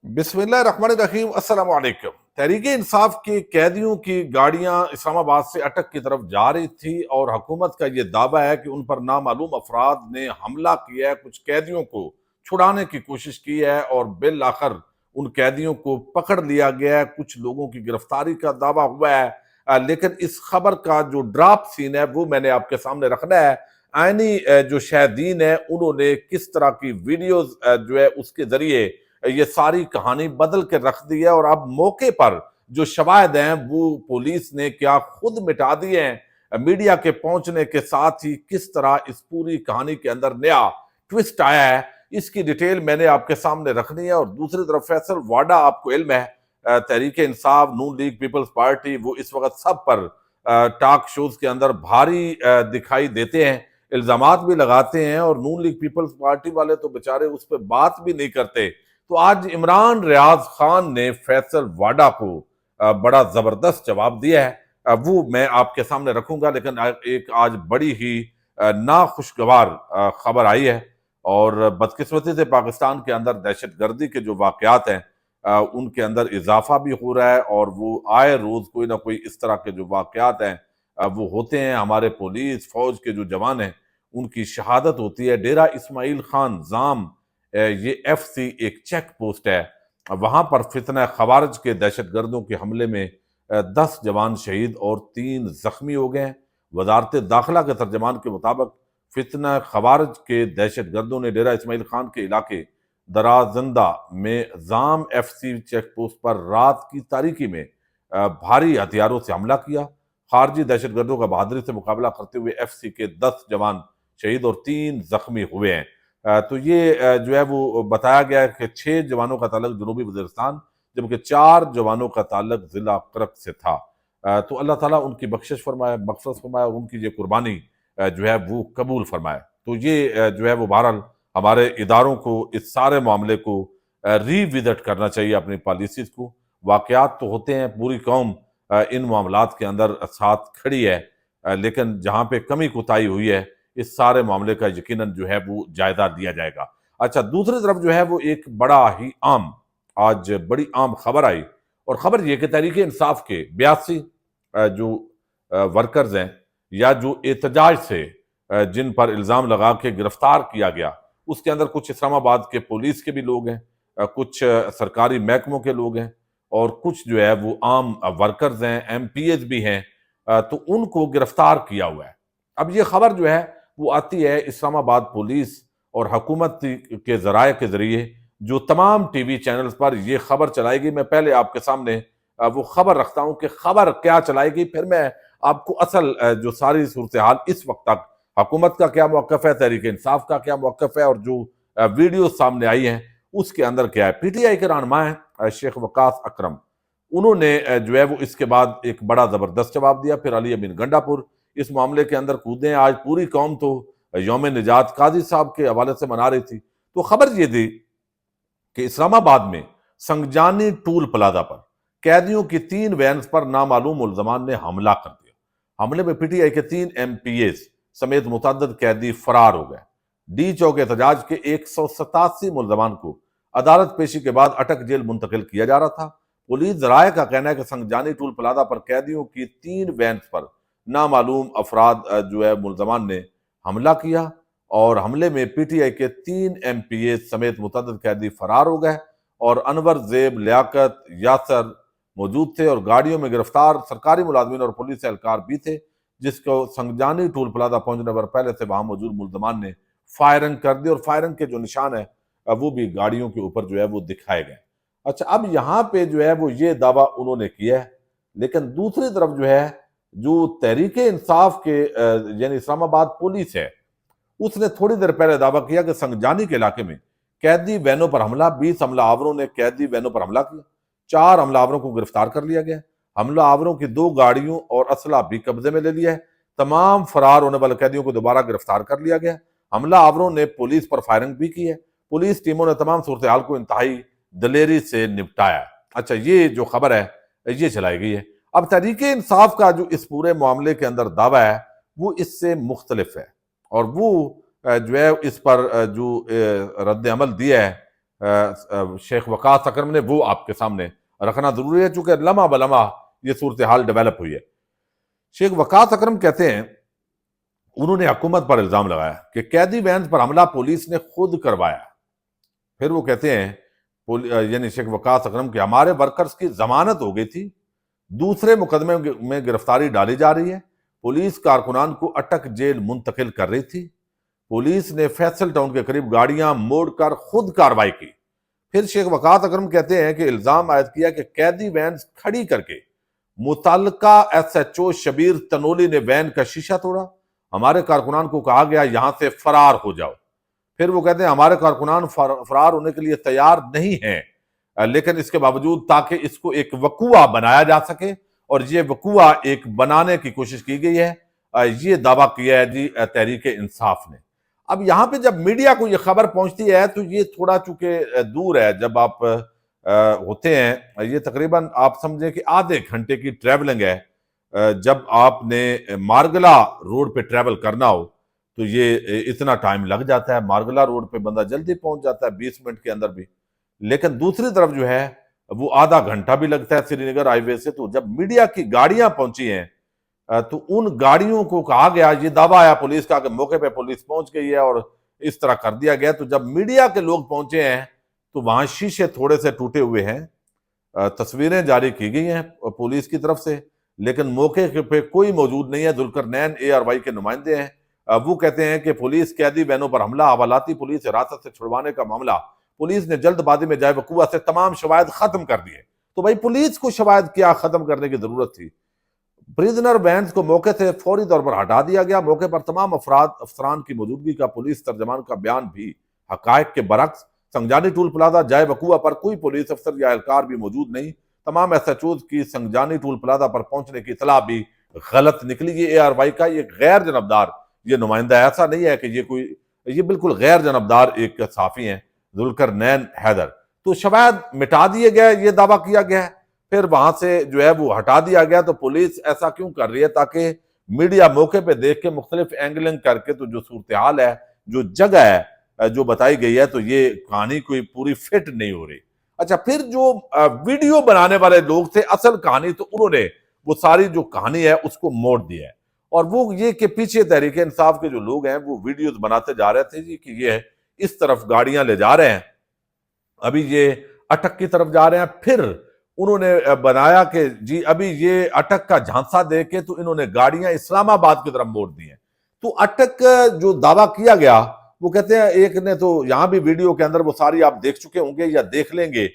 بسم اللہ الرحمن الرحیم۔ السلام علیکم۔ تحریک انصاف کے قیدیوں کی گاڑیاں اسلام آباد سے اٹک کی طرف جا رہی تھی اور حکومت کا یہ دعویٰ ہے کہ ان پر نامعلوم افراد نے حملہ کیا ہے، کچھ قیدیوں کو چھڑانے کی کوشش کی ہے اور بالآخر ان قیدیوں کو پکڑ لیا گیا ہے۔ کچھ لوگوں کی گرفتاری کا دعویٰ ہوا ہے، لیکن اس خبر کا جو ڈراپ سین ہے وہ میں نے آپ کے سامنے رکھنا ہے۔ عینی جو شاہدین ہیں انہوں نے کس طرح کی ویڈیوز جو ہے اس کے ذریعے یہ ساری کہانی بدل کے رکھ دی ہے، اور اب موقع پر جو شواہد ہیں وہ پولیس نے کیا خود مٹا دیے ہیں۔ میڈیا کے پہنچنے کے ساتھ ہی کس طرح اس پوری کہانی کے اندر نیا ٹوسٹ آیا ہے، اس کی ڈیٹیل میں نے آپ کے سامنے رکھنی ہے۔ اور دوسری طرف فیصل واڈا، آپ کو علم ہے تحریک انصاف، نون لیگ پیپلز پارٹی، وہ اس وقت سب پر ٹاک شوز کے اندر بھاری دکھائی دیتے ہیں، الزامات بھی لگاتے ہیں، اور نون لیگ پیپلز پارٹی والے تو بےچارے اس پہ بات بھی نہیں کرتے۔ تو آج عمران ریاض خان نے فیصل واڈا کو بڑا زبردست جواب دیا ہے، وہ میں آپ کے سامنے رکھوں گا۔ لیکن ایک آج بڑی ہی ناخوشگوار خبر آئی ہے، اور بدقسمتی سے پاکستان کے اندر دہشت گردی کے جو واقعات ہیں ان کے اندر اضافہ بھی ہو رہا ہے، اور وہ آئے روز کوئی نہ کوئی اس طرح کے جو واقعات ہیں وہ ہوتے ہیں۔ ہمارے پولیس فوج کے جو جوان ہیں ان کی شہادت ہوتی ہے۔ ڈیرہ اسماعیل خان زام، یہ ایف سی ایک چیک پوسٹ ہے، وہاں پر فتنہ خوارج کے دہشت گردوں کے حملے میں 10 جوان شہید اور 3 زخمی ہو گئے ہیں۔ وزارت داخلہ کے ترجمان کے مطابق فتنہ خوارج کے دہشت گردوں نے ڈیرہ اسماعیل خان کے علاقے درازندہ میں زام ایف سی چیک پوسٹ پر رات کی تاریکی میں بھاری ہتھیاروں سے حملہ کیا۔ خارجی دہشت گردوں کا بہادری سے مقابلہ کرتے ہوئے ایف سی کے 10 جوان شہید اور 3 زخمی ہوئے ہیں۔ تو یہ جو ہے وہ بتایا گیا ہے کہ 6 جوانوں کا تعلق جنوبی وزیرستان، جبکہ 4 جوانوں کا تعلق ضلع کرک سے تھا۔ تو اللہ تعالیٰ ان کی بخشش فرمائے، مغفرت فرمائے، اور ان کی یہ قربانی جو ہے وہ قبول فرمائے۔ تو یہ جو ہے وہ بہرحال ہمارے اداروں کو اس سارے معاملے کو ری وزٹ کرنا چاہیے، اپنی پالیسیز کو۔ واقعات تو ہوتے ہیں، پوری قوم ان معاملات کے اندر ساتھ کھڑی ہے، لیکن جہاں پہ کمی کوتاہی ہوئی ہے اس سارے معاملے کا یقیناً جو ہے وہ جائزہ لیا جائے گا۔ اچھا، دوسری طرف جو ہے وہ ایک آج بڑی عام خبر آئی، اور خبر یہ کہ تحریک انصاف کے 82 جو ورکرز ہیں، یا جو احتجاج سے جن پر الزام لگا کے گرفتار کیا گیا، اس کے اندر کچھ اسلام آباد کے پولیس کے بھی لوگ ہیں، کچھ سرکاری محکموں کے لوگ ہیں، اور کچھ جو ہے وہ عام ورکرز ہیں، ایم پی ایز بھی ہیں، تو ان کو گرفتار کیا ہوا ہے۔ اب یہ خبر جو ہے وہ آتی ہے اسلام آباد پولیس اور حکومت کے ذرائع کے ذریعے، جو تمام ٹی وی چینلز پر یہ خبر چلائے گی۔ میں پہلے آپ کے سامنے وہ خبر رکھتا ہوں کہ خبر کیا چلائے گی، پھر میں آپ کو اصل جو ساری صورتحال اس وقت تک حکومت کا کیا موقف ہے، تحریک انصاف کا کیا موقف ہے، اور جو ویڈیو سامنے آئی ہیں اس کے اندر کیا ہے۔ پی ٹی آئی کے رہنما ہیں شیخ وقاص اکرم، انہوں نے جو ہے وہ اس کے بعد ایک بڑا زبردست جواب دیا۔ پھر علی امین گنڈا پور اس معاملے کے اندر کودے ہیں۔ آج پوری قوم تو یوم نجات قاضی صاحب کے حوالے سے منا رہی تھی، تو خبر یہ تھی کہ اسلام آباد میں سنگجانی ٹول پلازا پر قیدیوں کی 3 وینز پر نامعلوم ملزمان نے حملہ کر دیا۔ حملے میں پی ٹی آئی کے 3 ایم پی ایز سمیت متعدد قیدی فرار ہو گئے۔ ڈی چوک احتجاج کے 187 ملزمان کو عدالت پیشی کے بعد اٹک جیل منتقل کیا جا رہا تھا۔ پولیس ذرائع کا کہنا ہے کہ سنگجانی ٹول پلازا پر قیدیوں کی 3 وینز پر نامعلوم افراد جو ہے ملزمان نے حملہ کیا، اور حملے میں پی ٹی آئی کے 3 ایم پی اے سمیت متعدد قیدی فرار ہو گئے، اور انور، زیب، لیاقت، یاسر موجود تھے، اور گاڑیوں میں گرفتار سرکاری ملازمین اور پولیس اہلکار بھی تھے، جس کو سنگجانی ٹول پلازا پہنچنے پر پہلے سے وہاں موجود ملزمان نے فائرنگ کر دی، اور فائرنگ کے جو نشان ہیں وہ بھی گاڑیوں کے اوپر جو ہے وہ دکھائے گئے۔ اچھا، اب یہاں پہ جو ہے وہ یہ دعویٰ انہوں نے کیا ہے، لیکن دوسری طرف جو ہے جو تحریک انصاف کے یعنی اسلام آباد پولیس ہے، اس نے تھوڑی دیر پہلے دعویٰ کیا کہ سنگجانی کے علاقے میں قیدی وینوں پر حملہ، 20 حملہ آوروں نے قیدی وینوں پر حملہ کیا، 4 حملہ آوروں کو گرفتار کر لیا گیا، حملہ آوروں کی 2 گاڑیوں اور اسلحہ بھی قبضے میں لے لیا ہے، تمام فرار ہونے والے قیدیوں کو دوبارہ گرفتار کر لیا گیا۔ حملہ آوروں نے پولیس پر فائرنگ بھی کی ہے۔ پولیس ٹیموں نے تمام صورتحال کو انتہائی دلیری سے نپٹایا ہے۔ اچھا، یہ جو خبر ہے یہ چلائی گئی ہے۔ اب تحریک انصاف کا جو اس پورے معاملے کے اندر دعویٰ ہے وہ اس سے مختلف ہے، اور وہ جو ہے اس پر جو رد عمل دیا ہے شیخ وقاص اکرم نے، وہ آپ کے سامنے رکھنا ضروری ہے، چونکہ لمحہ بلمحہ یہ صورتحال ڈیولپ ہوئی ہے۔ شیخ وقاص اکرم کہتے ہیں انہوں نے حکومت پر الزام لگایا کہ قیدی وینز پر حملہ پولیس نے خود کروایا۔ پھر وہ کہتے ہیں یعنی شیخ وقاص اکرم کہ ہمارے ورکرز کی ضمانت ہو گئی تھی، دوسرے مقدمے میں گرفتاری ڈالی جا رہی ہے، پولیس کارکنان کو اٹک جیل منتقل کر رہی تھی، پولیس نے فیصل ٹاؤن کے قریب گاڑیاں موڑ کر خود کارروائی کی۔ پھر شیخ وقاص اکرم کہتے ہیں کہ الزام عائد کیا کہ قیدی وینز کھڑی کر کے متعلقہ S H O Shabbir Tanoli نے وین کا شیشہ توڑا، ہمارے کارکنان کو کہا گیا یہاں سے فرار ہو جاؤ۔ پھر وہ کہتے ہیں ہمارے کارکنان فرار ہونے کے لیے تیار نہیں ہیں، لیکن اس کے باوجود تاکہ اس کو ایک وقوعہ بنایا جا سکے، اور یہ وقوعہ ایک بنانے کی کوشش کی گئی ہے، یہ دعویٰ کیا ہے جی تحریک انصاف نے۔ اب یہاں پہ جب میڈیا کو یہ خبر پہنچتی ہے تو یہ تھوڑا چونکہ دور ہے، جب آپ ہوتے ہیں، یہ تقریباً آپ سمجھیں کہ آدھے گھنٹے کی ٹریولنگ ہے، جب آپ نے مارگلا روڈ پہ ٹریول کرنا ہو تو یہ اتنا ٹائم لگ جاتا ہے۔ مارگلا روڈ پہ بندہ جلدی پہنچ جاتا ہے 20 منٹ کے اندر بھی، لیکن دوسری طرف جو ہے وہ آدھا گھنٹہ بھی لگتا ہے سری نگر ہائی وے سے۔ تو جب میڈیا کی گاڑیاں پہنچی ہیں تو ان گاڑیوں کو کہا گیا، یہ دعویٰ آیا پولیس کا کہ موقع پہ پولیس پہنچ گئی ہے اور اس طرح کر دیا گیا۔ تو جب میڈیا کے لوگ پہنچے ہیں تو وہاں شیشے تھوڑے سے ٹوٹے ہوئے ہیں، تصویریں جاری کی گئی ہیں پولیس کی طرف سے، لیکن موقع پہ کوئی موجود نہیں ہے۔ ذوالقرنین اے آر وائی کے نمائندے ہیں، وہ کہتے ہیں کہ پولیس قیدی وینوں پر حملہ، حوالاتی پولیس حراست سے چھڑوانے کا معاملہ پولیس نے جلد بازی میں جائے وقوعہ سے تمام شواہد ختم کر دیے۔ تو بھائی پولیس کو شواہد کیا ختم کرنے کی ضرورت تھی؟ پریزنر وینز کو موقع سے فوری طور پر ہٹا دیا گیا۔ موقع پر تمام افسران کی موجودگی کا پولیس ترجمان کا بیان بھی حقائق کے برعکس۔ سنگجانی ٹول پلازا جائے وقوعہ پر کوئی پولیس افسر یا اہلکار بھی موجود نہیں۔ تمام ایس ایچ اوز کی سنگجانی ٹول پلازا پر پہنچنے کی اطلاع بھی غلط نکلی۔ یہ اے آر وائی کا یہ غیر جانبدار یہ نمائندہ ہے، ایسا نہیں ہے کہ یہ بالکل غیر جانبدار ایک صحافی ہیں، ذوالقرنین حیدر۔ تو شواہد مٹا دیے گئے، یہ دعویٰ کیا گیا ہے، پھر وہاں سے جو ہے وہ ہٹا دیا گیا۔ تو پولیس ایسا کیوں کر رہی ہے؟ تاکہ میڈیا موقع پہ دیکھ کے مختلف اینگلنگ کر کے تو جو صورتحال ہے، جو جگہ ہے جو بتائی گئی ہے، تو یہ کہانی کوئی پوری فٹ نہیں ہو رہی۔ اچھا، پھر جو ویڈیو بنانے والے لوگ تھے، اصل کہانی تو انہوں نے وہ ساری جو کہانی ہے اس کو موڑ دیا ہے، اور وہ یہ کہ پیچھے تحریک انصاف کے جو لوگ ہیں وہ ویڈیوز بناتے جا رہے تھے جی کہ یہ اس طرف گاڑیاں لے جا رہے ہیں، ابھی یہ اٹک کی طرف جا رہے ہیں۔ پھر انہوں نے بنایا کہ جی ابھی یہ اٹک کا جھانسا دے کے تو انہوں نے گاڑیاں اسلام آباد کی طرف موڑ دی ہیں۔ تو اٹک جو دعویٰ کیا گیا، وہ کہتے ہیں ایک نے تو یہاں بھی ویڈیو کے اندر وہ ساری آپ دیکھ چکے ہوں گے یا دیکھ لیں گے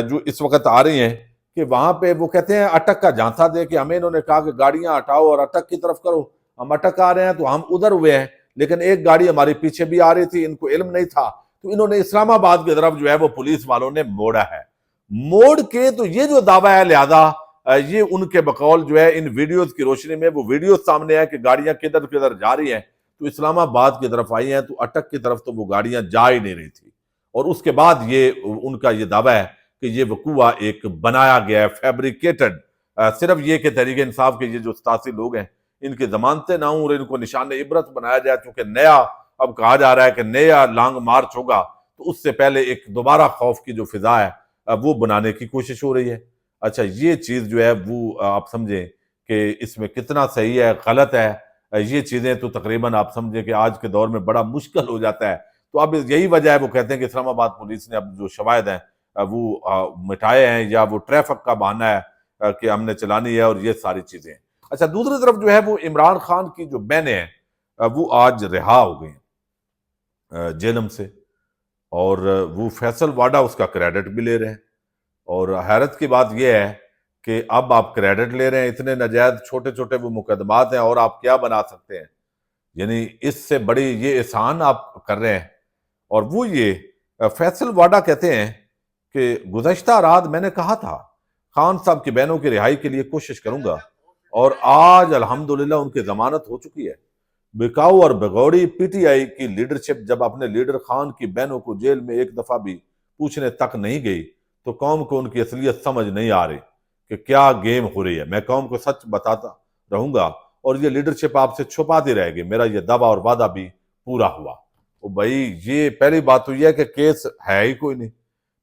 جو اس وقت آ رہی ہیں، کہ وہاں پہ وہ کہتے ہیں اٹک کا جھانسا دے کے ہمیں انہوں نے کہا کہ گاڑیاں ہٹاؤ اور اٹک کی طرف کرو۔ ہم اٹک آ رہے ہیں تو ہم ادھر ہوئے ہیں، لیکن ایک گاڑی ہماری پیچھے بھی آ رہی تھی، ان کو علم نہیں تھا، تو انہوں نے اسلام آباد کی طرف جو ہے وہ پولیس والوں نے موڑا ہے۔ موڑ کے تو یہ جو دعویٰ ہے، لہذا یہ ان کے بقول جو ہے ان ویڈیوز کی روشنی میں وہ ویڈیوز سامنے ہے کہ گاڑیاں کدھر کدھر جا رہی ہیں، تو اسلام آباد کی طرف آئی ہیں، تو اٹک کی طرف تو وہ گاڑیاں جا ہی نہیں رہی تھی۔ اور اس کے بعد یہ ان کا یہ دعویٰ ہے کہ یہ وقوعہ ایک بنایا گیا ہے، فیبریکیٹڈ، صرف یہ کہ تحریک انصاف کے یہ جو 87 لوگ ہیں ان کی ضمانتیں نہ ہوں اور ان کو نشان عبرت بنایا جائے، چونکہ نیا اب کہا جا رہا ہے کہ نیا لانگ مارچ ہوگا، تو اس سے پہلے ایک دوبارہ خوف کی جو فضا ہے وہ بنانے کی کوشش ہو رہی ہے۔ اچھا، یہ چیز جو ہے وہ آپ سمجھیں کہ اس میں کتنا صحیح ہے غلط ہے، یہ چیزیں تو تقریباً آپ سمجھیں کہ آج کے دور میں بڑا مشکل ہو جاتا ہے۔ تو اب یہی وجہ ہے، وہ کہتے ہیں کہ اسلام آباد پولیس نے اب جو شواہد ہیں وہ مٹائے ہیں، یا وہ ٹریفک کا بہانہ ہے کہ ہم نے چلانی ہے، اور یہ ساری چیزیں ہیں۔ اچھا، دوسری طرف جو ہے وہ عمران خان کی جو بہنیں ہیں وہ آج رہا ہو گئی ہیں جیلم سے، اور وہ فیصل واڈا اس کا کریڈٹ بھی لے رہے ہیں۔ اور حیرت کی بات یہ ہے کہ اب آپ کریڈٹ لے رہے ہیں، اتنے ناجائز چھوٹے چھوٹے وہ مقدمات ہیں، اور آپ کیا بنا سکتے ہیں؟ یعنی اس سے بڑی یہ احسان آپ کر رہے ہیں۔ اور وہ یہ فیصل واڈا کہتے ہیں کہ گزشتہ رات میں نے کہا تھا خان صاحب کی بہنوں کی رہائی کے لیے کوشش کروں گا، اور آج الحمدللہ ان کی ضمانت ہو چکی ہے۔ بکاؤ اور بغوری پی ٹی آئی کی لیڈرشپ جب اپنے لیڈر خان کی بہنوں کو جیل میں ایک دفعہ بھی پوچھنے تک نہیں گئی، تو قوم کو ان کی اصلیت سمجھ نہیں آ رہی کہ کیا گیم ہو رہی ہے۔ میں قوم کو سچ بتاتا رہوں گا، اور یہ لیڈرشپ آپ سے چھپاتی رہے گی۔ میرا یہ دعویٰ اور وعدہ بھی پورا ہوا۔ بھائی، یہ پہلی بات تو یہ ہے کہ کیس ہے ہی کوئی نہیں،